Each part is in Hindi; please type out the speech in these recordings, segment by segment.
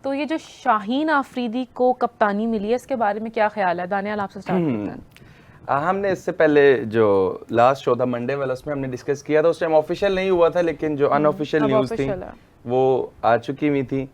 तो ये जो शाहीन आफरीदी को कप्तानी मिली है, इसके बारे में क्या ख्याल है? दानियाल, आपसे स्टार्ट करते हैं। हमने इससे पहले जो लास्ट शो था मंडे वाला, उसमें हमने डिस्कस किया था। उस टाइम ऑफिशियल नहीं हुआ था, लेकिन जो अनऑफिशियल न्यूज़ थी वो आ चुकी हुई थी।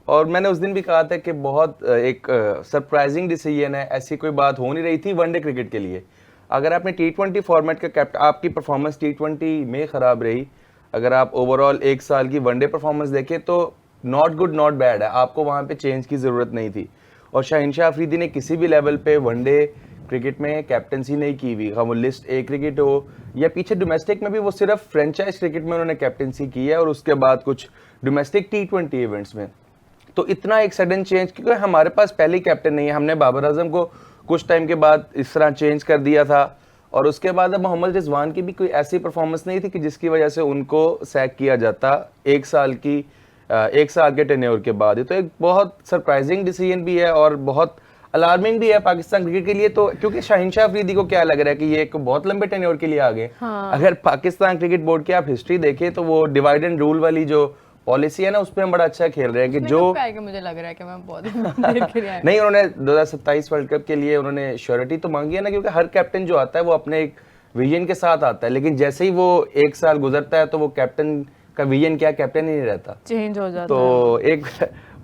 और मैंने उस दिन भी कहा था कि बहुत एक सरप्राइजिंग डिसीजन है, ऐसी कोई बात हो नहीं रही थी वनडे क्रिकेट के लिए। अगर आपने T20 फॉर्मेट का कैप्टन, आपकी परफॉर्मेंस T20 में ख़राब रही, अगर आप ओवरऑल एक साल की वनडे परफॉर्मेंस देखें तो नॉट गुड नॉट बैड है, आपको वहाँ पे चेंज की ज़रूरत नहीं थी। और शाहीन शाह अफरीदी ने किसी भी लेवल पे वनडे क्रिकेट में कैप्टनसी नहीं की हुई, हम वो लिस्ट ए क्रिकेट हो या पीछे डोमेस्टिक में भी, वो सिर्फ फ्रेंचाइज क्रिकेट में उन्होंने कैप्टनसी की है और उसके बाद कुछ डोमेस्टिक T20 इवेंट्स में। तो इतना एक सडन चेंज, क्योंकि हमारे पास पहले कैप्टन नहीं है, हमने बाबर आजम को कुछ टाइम के बाद इस तरह चेंज कर दिया था और उसके बाद अब मोहम्मद रिजवान की भी कोई ऐसी परफॉर्मेंस नहीं थी कि जिसकी वजह से उनको सैक किया जाता एक साल के टेन्योर के बाद। तो एक बहुत सरप्राइजिंग डिसीजन भी है और बहुत अलार्मिंग भी है पाकिस्तान क्रिकेट के लिए। तो क्योंकि शाहीन शाह अफरीदी को क्या लग रहा है कि ये एक बहुत लंबे टेन्योर के लिए आ गए। अगर पाकिस्तान क्रिकेट बोर्ड की आप हिस्ट्री देखें तो वो डिवाइड एंड रूल वाली जो पॉलिसी है ना, उस पर हम बड़ा अच्छा खेल रहे हैं कि जो मुझे लग रहा है कि मैं बहुत नहीं, उन्होंने 2027 वर्ल्ड कप के लिए उन्होंने श्योरिटी तो मांगी है ना, क्योंकि हर कैप्टन जो आता है वो अपने एक विजन के साथ आता है, लेकिन जैसे ही वो एक साल गुजरता है तो वो कैप्टन का विजन क्या, कैप्टन ही नहीं रहता, चेंज हो जाता तो एक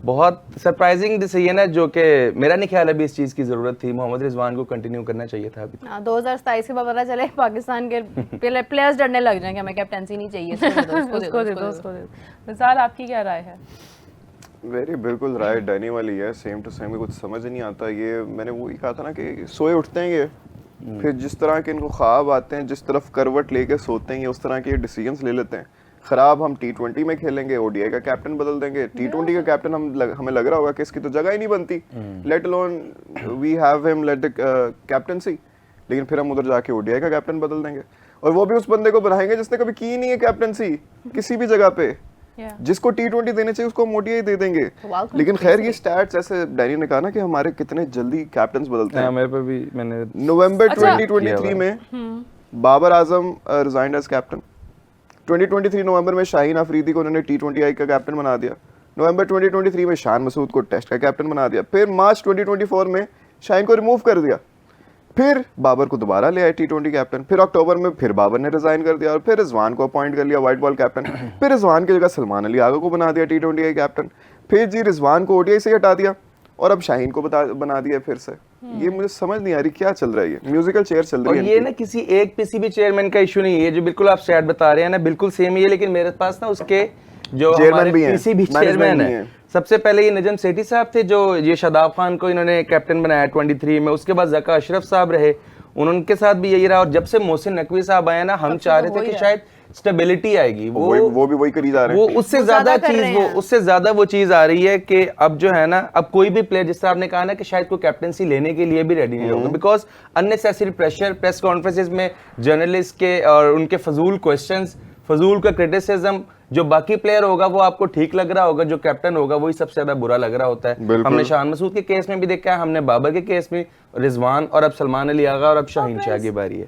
बहुत सरप्राइजिंग डिसीजन है जो कि मेरा नहीं ख्याल अभी इस चीज़ की ज़रूरत थी। मोहम्मद रिजवान को कंटिन्यू करना चाहिए था अभी। 2027 के बाद पता चले पाकिस्तान के प्लेयर्स डरने लग जाएंगे, हमें कैप्टनसी नहीं चाहिए, उसको दे दो। मिसाल, आपकी क्या राय है? वेरी बिल्कुल राय डैनी वाली है, सेम टू सेम। कुछ समझ नहीं आता। ये मैंने वही कहा था ना कि सोए उठते हैं ये, फिर जिस तरह के इनको ख्वाब आते हैं, जिस तरफ करवट लेके सोते हैं, उस तरह के डिसीजंस ले लेते हैं। खराब हम T20 में खेलेंगे, ODI का कैप्टन बदल देंगे, T20 का कैप्टन हमें लग रहा होगा कि इसकी तो जगह ही नहीं बनती, let alone we have him let the captaincy, लेकिन फिर हम उधर जाके ODI का कैप्टन बदल देंगे और वो भी उस बंदे को बनाएंगे जिसने कभी की नहीं है कैप्टनसी किसी भी जगह पे। जिसको T20 देने चाहिए उसको हम ODI दे देंगे। लेकिन खैर ये स्टैट्स, ऐसे डैनी ने कहा ना कि हमारे कितने जल्दी कैप्टन्स बदलते हैं। मेरे पे भी मैंने नवंबर 2023 में Babar Azam resigned as captain. 2023 नवंबर में शाहीन अफरीदी को उन्होंने T20I का कैप्टन बना दिया। नवंबर 2023 में शान मसूद को टेस्ट का कैप्टन बना दिया। फिर मार्च 2024 में शाहीन को रिमूव कर दिया। फिर बाबर को दोबारा ले आए T20 कैप्टन। फिर अक्टूबर में फिर बाबर ने रिजाइन कर दिया और फिर रिजवान को अपॉइंट कर लिया व्हाइट बॉल कैप्टन। फिर रिजवान की जगह सलमान अली आगा को बना दिया T20I कैप्टन। फिर जी रिजवान को ODI से हटा दिया और अब शाहीन को बना दिया फिर से। ये मुझे समझ नहीं आ रही क्या चल रहा है, ये म्यूजिकल चेयर चल रही है। और ये ना किसी एक पीसीबी चेयरमैन का इशू नहीं है, जो बिल्कुल आप स्टैट बता रहे हैं ना बिल्कुल सेम ही है, लेकिन मेरे पास ना उसके जो हमारे पीसीबी चेयरमैन है, सबसे पहले ये नजम सेठी साहब थे जो ये शादाब खान को इन्होंने कैप्टन बनाया 23 में। उसके बाद जका अशरफ साहब रहे, उनके साथ भी यही रहा। और जब से मोहसिन नकवी साहब आए ना, हम चाह रहे थे कि शायद स्टेबिलिटी आएगी, वो भी वही करी जा रहे हैं। वो उससे ज्यादा वो चीज आ रही है कि अब जो है ना, अब कोई भी प्लेयर, जिस तरह आपने कहा ना कि शायद कोई कैप्टनसी लेने के लिए भी रेडी नहीं होगा, because unnecessary pressure, press conferences में जर्नलिस्ट के और उनके फजूल क्वेश्चंस, फजूल का क्रिटिसिज्म, जो बाकी प्लेयर होगा वो आपको ठीक लग रहा होगा, जो कैप्टन होगा वही सबसे ज्यादा बुरा लग रहा होता है। हमने शान मसूद के केस में भी देखा है, हमने बाबर के केस में, रिजवान, और अब सलमान अली आगा और अब शाहीन शाह की बारी है।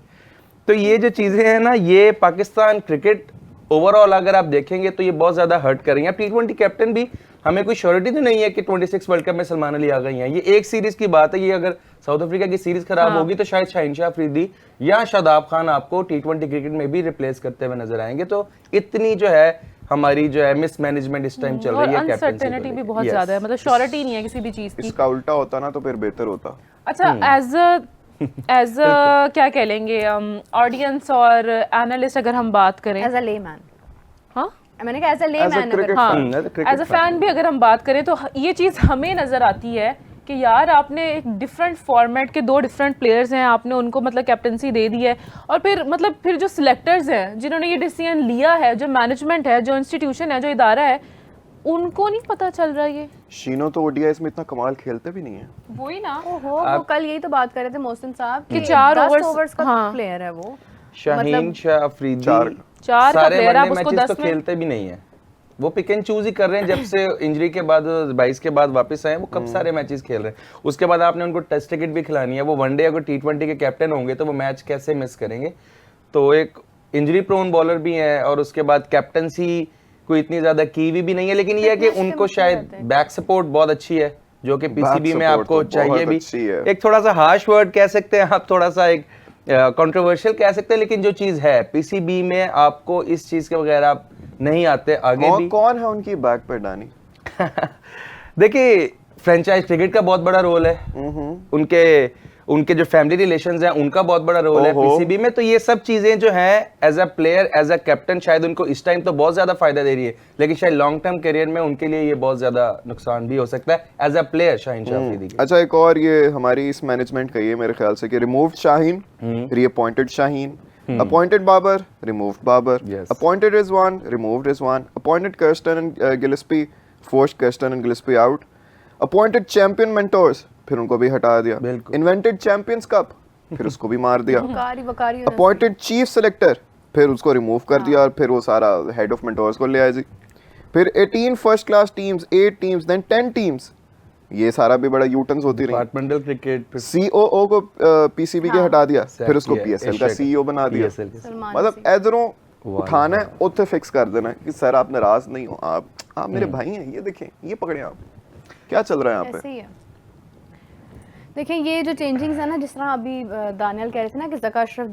तो ये जो चीजें हैं ना, ये पाकिस्तान क्रिकेट ओवरऑल अगर आप देखेंगे तो ये बहुत ज्यादा हर्ट कर रही है। T20 कैप्टन भी हमें कोई श्योरिटी तो नहीं है कि 26 वर्ल्ड कप में सलमान अली आ गई हैं। ये एक सीरीज की बात है, ये अगर साउथ अफ्रीका की सीरीज खराब होगी तो शायद शाहीन शाह अफरीदी या शादाब खान आपको T20 क्रिकेट में भी रिप्लेस करते हुए नजर आएंगे। तो इतनी जो है हमारी जो है मिसमैनेजमें इस टाइम चल रही है, अनसर्टेनिटी भी बहुत ज्यादा है, मतलब श्योरिटी नहीं है किसी भी चीज की। इसका उल्टा होता ना तो फिर बेहतर होता। अच्छा, एज क्या कह लेंगे ऑडियंस और एनालिस्ट अगर हम बात करें, एज अ लेमैन, हाँ मैंने कहा as a layman, as a fan भी अगर हम बात करें तो ये चीज हमें नजर आती है कि यार आपने एक डिफरेंट फॉर्मेट के दो डिफरेंट प्लेयर्स हैं, आपने उनको मतलब कैप्टनसी दे दी है, और फिर जो सिलेक्टर्स हैं जिन्होंने ये डिसीजन लिया है, जो मैनेजमेंट है, जो इंस्टीट्यूशन है, जो इदारा है, उनको नहीं पता चल रहा ये। शीनो तो ODIs में इतना कमाल खेलते भी नहीं है। वही ना, वो कल यही तो बात कर रहे थे मोहसिन साहब कि 4 ओवर्स का प्लेयर है वो। शाहीन शाह अफरीदी 4 का प्लेयर आप उसको 10 तो खेलते भी नहीं है, वो पिक एंड चूज ही कर रहे हैं। जब से इंजरी के बाद 22 के बाद वापस आए, वो कब सारे मैचेस खेल रहे हैं। उसके बाद आपने उनको टेस्ट टिकट भी खिलानी है, वो वनडे अगर T20 के कैप्टन होंगे तो वो मैच कैसे मिस करेंगे। तो एक इंजरी प्रोन बॉलर भी है और उसके बाद कैप्टनसी कोई इतनी ज्यादा कीवी भी नहीं है, लेकिन ये है कि उनको शायद बैक सपोर्ट बहुत अच्छी है जो कि पीसीबी में आपको चाहिए भी। एक थोड़ा सा हार्श वर्ड कह सकते हैं आप, थोड़ा सा एक कंट्रोवर्शियल कह सकते हैं, लेकिन जो चीज है पीसीबी में आपको इस चीज के बगैर आप नहीं आते आगे भी। कौन है उनकी बैक पे डानी? देखिए फ्रेंचाइज क्रिकेट का बहुत बड़ा रोल है, उनके जो फैमिली रिलेशंस हैं उनका बहुत बड़ा रोल है पीसीबी में। तो ये सब चीजें जो हैं as a player as a captain शायद उनको इस टाइम तो बहुत ज्यादा फायदा दे रही है, लेकिन शायद लॉन्ग टर्म करियर में उनके लिए ये बहुत ज्यादा नुकसान भी हो सकता है as a player Shaheen Shah Afridi के। अच्छा, एक और ये हमारी इस मैनेजमेंट का ये मेरे ख्याल से कि removed Shaheen, reappointed Shaheen, appointed Babar, removed Babar, Yes. appointed Rizwan, removed Rizwan, appointed Kirsten and Gillespie, forced Kirsten and Gillespie out, appointed champion mentors, फिर उनको भी हटा दिया, invented champions cup, फिर उसको भी मार दिया, बकारी appointed chief selector, फिर उसको रिमूव कर दिया और फिर वो सारा head of mentors को ले आए जी, फिर 18 first class teams, 8 teams, then 10 teams, ये सारा भी बड़ा यूटर्न्स होती रही। डिपार्टमेंटल क्रिकेट सीओओ को पीसीबी के हटा दिया, फिर उसको पीएसएल का सीईओ बना दिया। मतलब एदरों उठाना है उसे फिक्स कर देना है कि सर आप नाराज नहीं हो, आप मेरे भाई हैं, ये देखें, ये पकड़े आप, क्या चल रहा है यहाँ पे। देखिए ये जो चेंजिंग्स है ना, जिस तरह अभी दानियल कह रहे थे ना कि ज़का अशरफ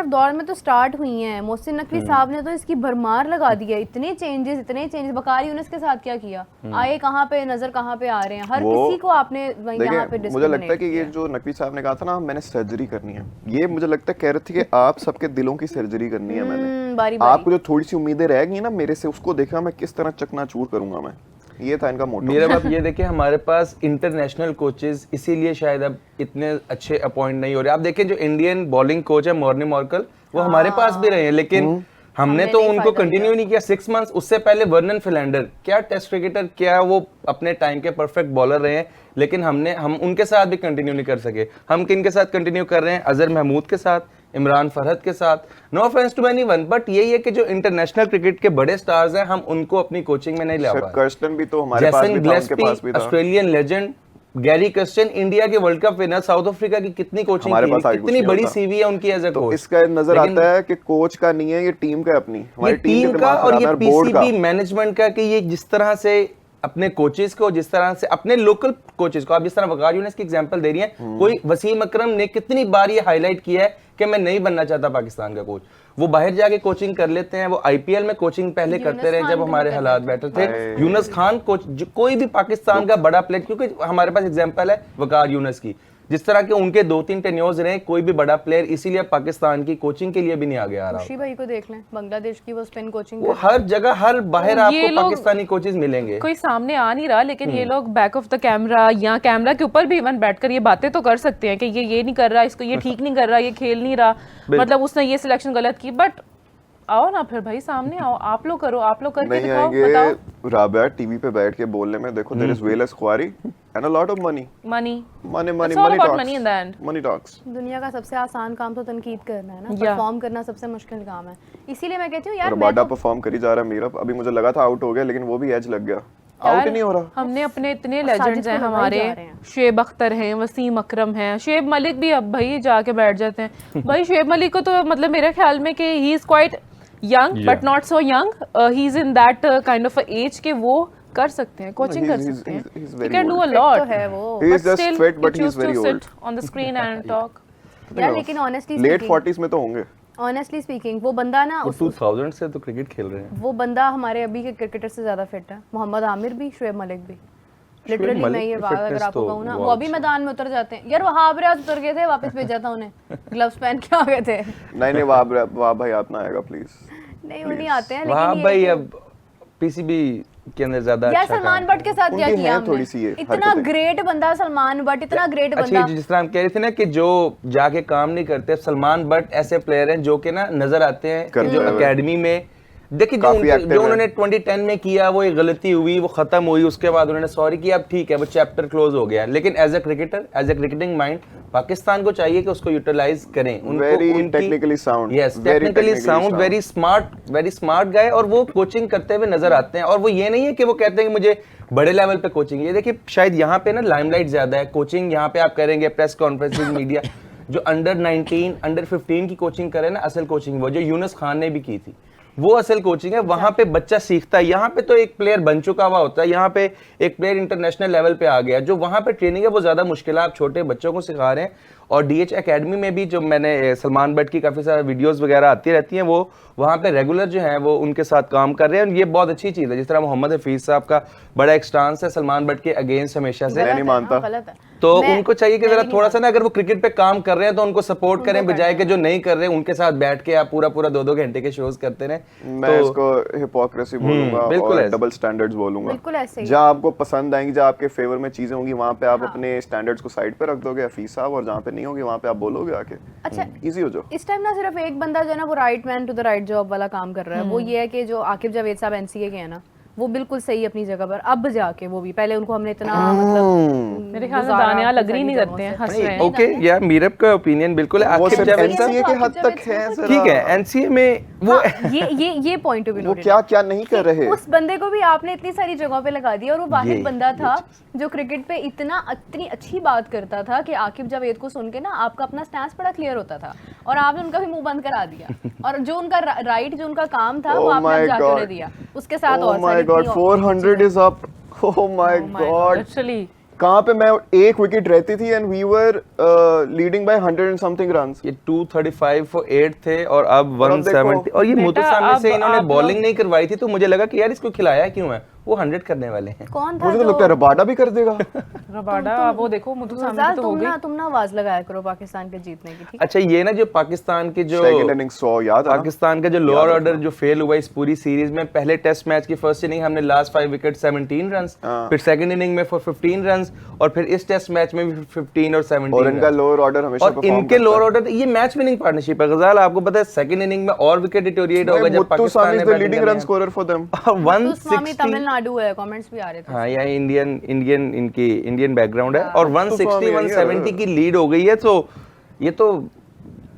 दौर में तो स्टार्ट हुई हैं, मोहसिन नकवी साहब ने तो इसकी भरमार लगा दी है, इतने चेंजेस। बकारी यूनिस के साथ क्या किया, आए कहाँ पे, नजर कहाँ पे आ रहे हैं, हर किसी को आपने यहाँ पे। मुझे लगता है कि ये जो नकवी साहब ने कहा था ना मैंने सर्जरी करनी है, ये मुझे लगता है कह रहे थे कि आप सबके दिलों की सर्जरी करनी है मैंने, आपको जो थोड़ी सी उम्मीदें रह गई ना मेरे से, उसको देखा मैं किस तरह चकनाचूर करूंगा मैं। ये था इनका मोटो। मेरा बात ये देखिए, हमारे पास इंटरनेशनल कोचेस इसीलिए शायद अब इतने अच्छे अपॉइंट नहीं हो रहे। आप देखें जो इंडियन बॉलिंग कोच है मॉर्नी मॉर्कल, वो हमारे पास भी रहे हैं, लेकिन हमने तो उनको कंटिन्यू नहीं किया 6 मंथ्स। उससे पहले वर्नन फिलैंडर, क्या टेस्ट क्रिकेटर, क्या वो अपने टाइम के परफेक्ट बॉलर रहे हैं, लेकिन हम उनके साथ भी कंटिन्यू नहीं कर सके। हम किन के साथ कंटिन्यू कर रहे हैं? अजहर महमूद के साथ, इमरान फरहद के साथ। No offence to anyone, but यही है कि जो इंटरनेशनल क्रिकेट के बड़े स्टार्स हैं हम उनको अपनी कोचिंग में नहीं ला पा रहे। भी तो हमारे पास भी था, उनके पास भी था। Australian legend Gary Kirsten, India के world cup winner, South Africa की कितनी कोचिंग की, कितनी बड़ी सीवी है उनकी एज अ कोच। इसका नजर आता है कि कोच का नहीं है, ये टीम का, अपनी हमारी टीम का और ये पीसीबी मैनेजमेंट का, कि ये जिस तरह से अपने कोचेस को, जिस तरह से अपने लोकल कोचेस को, आप जिस तरह वकार यूनिस की एग्जांपल दे रही हैं, कोई वसीम अकरम ने कितनी बार ये हाईलाइट किया है कि मैं नहीं बनना चाहता पाकिस्तान का कोच। वो बाहर जाके कोचिंग कर लेते हैं, वो आईपीएल में कोचिंग पहले करते रहे जब हमारे हालात बेटर थे। यूनुस खान कोच, कोई भी पाकिस्तान का बड़ा प्लेयर, क्योंकि हमारे पास एग्जांपल है वकार यूनुस की, जिस तरह के उनके 2-3 टेन्योर्स रहे, कोई भी बड़ा प्लेयर इसीलिए पाकिस्तान की कोचिंग के लिए भी नहीं आगे आ रहा। खुशी भाई को देख लें, बांग्लादेश की वो स्पिन कोचिंग, वो हर जगह, हर बाहर आपको पाकिस्तानी कोचेस मिलेंगे। कोई सामने आ नहीं रहा, लेकिन ये लोग बैक ऑफ द कैमरा या कैमरा के ऊपर भी इवन बैठकर ये बातें तो कर सकते हैं कि ये नहीं कर रहा, इसको ये ठीक नहीं कर रहा, ये खेल नहीं रहा, मतलब उसने ये सिलेक्शन गलत की। बट आओ ना फिर भाई, सामने आओ, आप लोग करो, आप लोग करके दिखाओ, बताओ। राबिया टीवी पे बैठ के बोलने में देखो, देयर इज वे लेस ख्वारी and a lot of money talks. दुनिया का सबसे आसान काम तो तनकीद करना है ना, परफॉर्म करना सबसे मुश्किल काम है। इसीलिए मैं कहती हूँ यार, बड़ा परफॉर्म कर ही जा रहा है मीरा। अभी मुझे लगा था आउट हो गया, लेकिन वो भी एज लग गया, आउट ही नहीं हो रहा। हमने अपने इतने लेजेंड्स हैं हमारे, शुएब अख्तर हैं, वसीम अकरम हैं, शुएब मलिक भी अब भाई जाके बैठ जाते हैं। भाई शुएब मलिक को तो मतलब मेरे ख्याल में कि he is quite young but not so young, he's in that kind of a age के वो कर सकते हैं, कोचिंग कर सकते हैं, he can do a lot, तो है वो, he is just fit but he is very old on the screen and talk। यार लेकिन honestly late 40s में तो होंगे। honestly speaking वो बंदा ना 2000 से तो क्रिकेट खेल रहे हैं, वो बंदा हमारे अभी के क्रिकेटर से ज्यादा फिट है। मोहम्मद आमिर भी, शुएब मलिक भी, लिटरली मैं ये बात अगर आपको कहूँ ना, वो अभी मैदान में उतर जाते हैं। यार वहाब रियाज उतर गए थे, वापस भेजा था उन्हें, ग्लव्स पहन के आ गए थे। नहीं वहाब भाई आप ना आएगा प्लीज, नहीं वो नहीं आते हैं, लेकिन भाई अब पीसीबी के अंदर ज्यादा यार सलमान बट के साथ क्या किया हमने, इतना ग्रेट बंदा सलमान बट, इतना ग्रेट बंदा। अच्छा जिस तरह हम कह रहे थे ना कि जो जाके काम नहीं करते, सलमान बट ऐसे प्लेयर हैं जो कि ना नजर आते हैं जो एकेडमी में। देखिए जो उन्होंने 2010 में किया, वो एक गलती हुई, वो खत्म हुई, उसके बाद उन्होंने सॉरी किया, अब ठीक है, वो चैप्टर क्लोज हो गया। लेकिन as a cricketer, as a cricketing mind, Pakistan को चाहिए कि उसको यूटिलाइज करें, उनको technically sound, yes technically sound, very smart guy, और वो कोचिंग करते हुए नजर आते हैं। और वो ये नहीं है कि वो कहते हैं कि मुझे बड़े लेवल पे कोचिंग, ये देखिए शायद यहाँ पे ना लाइमलाइट ज्यादा है, कोचिंग यहाँ पे आप करेंगे, प्रेस कॉन्फ्रेंसेस, मीडिया, जो अंडर 19, अंडर 15 की कोचिंग करे ना, असल कोचिंग वो जो यूनुस खान ने भी की थी, वो असल कोचिंग है, वहां पे बच्चा सीखता है। यहाँ पे तो एक प्लेयर बन चुका हुआ होता है, यहाँ पे एक प्लेयर इंटरनेशनल लेवल पे आ गया। जो वहां पे ट्रेनिंग है वो ज्यादा मुश्किल है, आप छोटे बच्चों को सिखा रहे हैं। और डीएच एकेडमी में भी जो मैंने सलमान बट की काफी सारी वीडियोस वगैरह आती रहती हैं, वो वहाँ पे रेगुलर जो है वो उनके साथ काम कर रहे हैं। ये बहुत अच्छी चीज है। जिस तरह मोहम्मद हफीज साहब का बड़ा एक स्टांस है सलमान बट के अगेंस्ट हमेशा से, मैं नहीं मानता। गलत है। तो मैं- उनको चाहिए कि मैं जरा भी नहीं थोड़ा सा ना, अगर वो क्रिकेट पे काम कर रहे हैं तो उनको सपोर्ट करें, बजाय के जो नहीं कर रहे हैं उनके साथ बैठ के आप पूरा 2-2 घंटे के शोज करते रहे। मैं इसको हिपोक्रेसी बोलूंगा बिल्कुल और ऐसे। डबल स्टैंडर्ड्स बोलूंगा। बिल्कुल ऐसे ही। जहाँ आपको पसंद आएंगी, जहाँ आपके फेवर में चीजें होंगी, वहाँ पे आप अपने स्टैंडर्ड्स को साइड पे रख दोगे हफीज साहब, और जहाँ पे नहीं होगी वहाँ पे आप बोलोगे आके। अच्छा, इजी हो जाओ। इस टाइम ना सिर्फ एक बंदा जो है ना वो right man to the right job वाला काम कर रहा है। वो ये है कि जो आकिब जावेद साहब एनसीए के हैं ना, वो बिल्कुल सही अपनी जगह पर अब जाके, वो भी पहले उनको हमने इतना मतलब मेरे ख्याल से गुजारा दानियाल अपनी अग्री नहीं सारी करते हैं, जगहों हंस से। रहे हैं। ओके या मीरब का ओपिनियन बिल्कुल है। वो आकिब सिर्फ जावेद एनसीए साहब के हद तक है जरा। ठीक है, एनसीए में वो हाँ, ये पॉइंट ऑफ व्यू वो क्या क्या नहीं कर रहे। उस बंदे को भी आपने इतनी सारी जगहों पे लगा दिया, और वो वाहिद ये बंदा था जो क्रिकेट पे इतनी अच्छी बात करता था कि आकिब जावेद को सुन के ना आपका अपना स्टैंस बड़ा क्लियर होता था, और आपने उनका भी मुंह बंद करा दिया। और जो उनका राइट, जो उनका काम था, वो Oh आपने my अब जाके God. उन्हें दिया। उसके साथ Oh और my सारी God, 400 is up. Oh my God. Literally. कहाँ पे मैं एक विकेट रहती थी and we were leading by 100 and something runs. ये 235 फॉर 8 थे और अब और अब 170। और ये बेटा, मुतसामी से अब इन्होंने आप बॉलिंग लोग- नहीं करवाई थी, तो मुझे लगा कि यार इसको खिलाया क्यों है, वो 100 करने वाले हैं। कौन था मुझे तो जो- लगता है रबाडा भी कर देगा। रबाडा वो देखो मुतसामी गुलजार, तो हो गई। तुम ना आवाज लगाया करो पाकिस्तान के जीतने की, ठीक है? अच्छा, ये ना जो पाकिस्तान के जो सेकंड इनिंग 100 याद है ना? पाकिस्तान का जो लोअर ऑर्डर जो फेल हुआ इस पूरी सीरीज में, पहले टेस्ट मैच की फर्स्ट इनिंग हमने लास्ट 5 विकेट 17 रन्स, हाँ। फिर सेकंड इनिंग में फॉर 15 रन्स, और फिर इस टेस्ट मैच में भी 15 और 17 और इनका runs। लोअर ऑर्डर हमेशा और परफॉर्म इनके लोअर ऑर्डर, ये मैच विनिंग पार्टनरशिप है गजाल। आपको पता है सेकंड इनिंग में और विकेट डिटोरिएट होगा जब पाकिस्तान ने इज द batting लीडिंग करनी रन है। Scorer for them. और मुस्तफामी 160 तमिलनाडु है, कमेंट्स भी आ रहे थे। हाँ, या इंडियन बैकग्राउंड है। और 160 मुस्तफामी है, 170 की लीड हो गई है, तो ये तो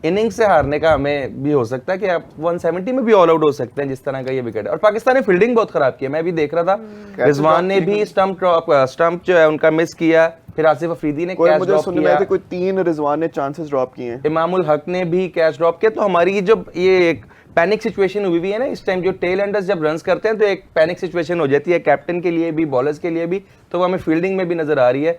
इनिंग से हारने का हमें भी हो सकता है कि आप 170 में भी ऑल आउट हो सकते हैं, जिस तरह का ये विकेट है। और पाकिस्तान ने फील्डिंग बहुत खराब की है, मैं भी देख रहा था। रिजवान ने भी स्टंप जो है उनका मिस किया, फिर आसिफ अफरीदी ने कोई कैच मुझे ड्रॉप सुनने में किया, आया था कोई 3 रिजवान ने चांसेस ड्रॉप किए हैं। इमामुल हक ने भी कैच ड्रॉप किया। तो हमारी जब ये एक पैनिक सिचुएशन हुई भी है ना इस टाइम, जो टेल एंडर्स जब रन्स करते हैं तो एक पैनिक सिचुएशन हो जाती है कैप्टन के लिए भी, बॉलर्स के लिए भी। तो वो हमें फील्डिंग में भी नजर आ रही है।